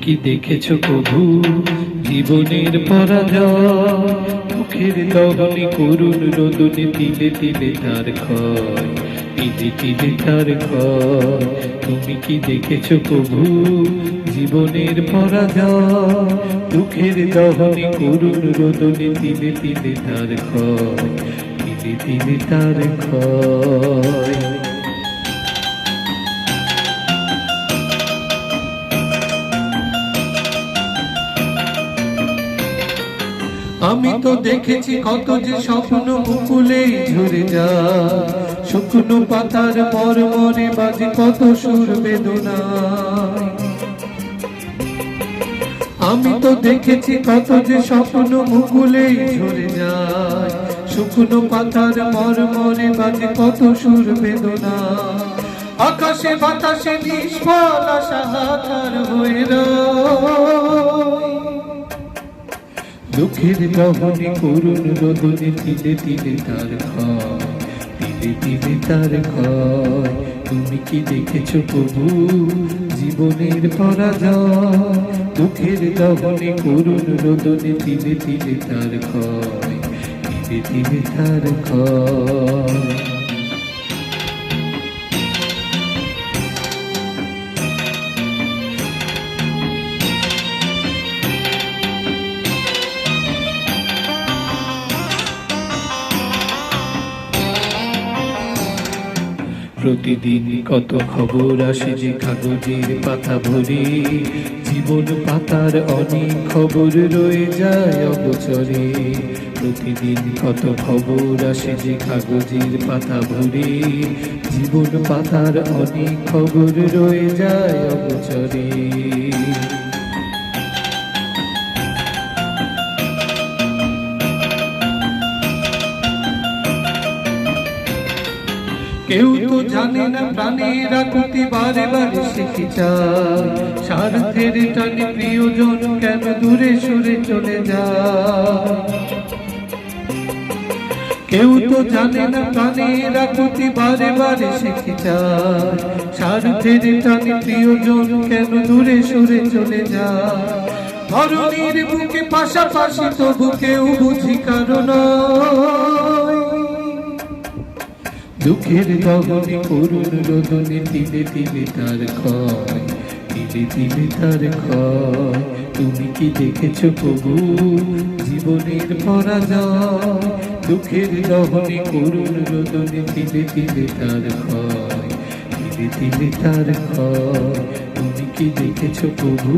কি দেখেছো প্রভু জীবনের পরাজয়? মুখের দহনে করুণ রোদনে তিলে তিলে তার ক্ষয়, তিলে তিলে তার ক্ষয়। তুমি কি দেখেছো প্রভু জীবনের পরাজয়? মুখের দহনে করুণ রোদনে তিলে তিলে তার ক্ষয়, তিলে তিলে তার ক্ষয়। আমি তো দেখেছি কত যে স্বপ্ন মুকুলে ঝরে যায়, শুকনো পাতার মরমরে বাজে কত সুর বেদনায়। আমি তো দেখেছি কত যে স্বপ্ন মুকুলে ঝরে যায়, শুকনো পাতার মরমরে বাজে কত সুর বেদনায়। আকাশে বাতাসে নিষ্ফল আশা হাতছাড় হয়ে রয়, দুঃখের দহনে করুণ রোদনে তিলে তিলে তার ক্ষয়, তিলে তিলে তার ক্ষয়। তুমি কি দেখেছো প্রভু জীবনের পরাজয়? দুঃখের দহনে করুণ রোদনে তিলে তিলে তার ক্ষয়, তিলে তিলে তার ক্ষয়। প্রতিদিন কত খবর আসে যে কাগজের পাতা ভরে, জীবন পাতার অনেক খবর রয়ে যায় অগোচরে। প্রতিদিন কত খবর আসে যে কাগজের পাতা ভরে, জীবন পাতার অনেক খবর রয়ে যায় অগোচরে। কেউ তো জানে না প্রাণের আকুতি বারে বারে শিখে যায়, স্বার্থের টানে প্রিয়জন কেন দূরে সরে চলে যায়। কেউ তো জানে না প্রাণের আকুতি বারে বারে শিখে যায়, স্বার্থের টানে প্রিয়জন কেন দূরে সরে চলে যায়। ধরণীর বুকে পাশাপাশি তবু কেউ বুঝি কারণ, দুঃখের দহনে করুণ রোদনে তিলে তিলে তার ক্ষয়, তিলে তিলে তার ক্ষয়। তুমি কি দেখেছো প্রভু জীবনের পরাজয়? দুঃখের দহনে করুণ রোদনে তিলে তিলে তার ক্ষয়, তিলে তিলে তার ক্ষয়। তুমি কি দেখেছো প্রভু?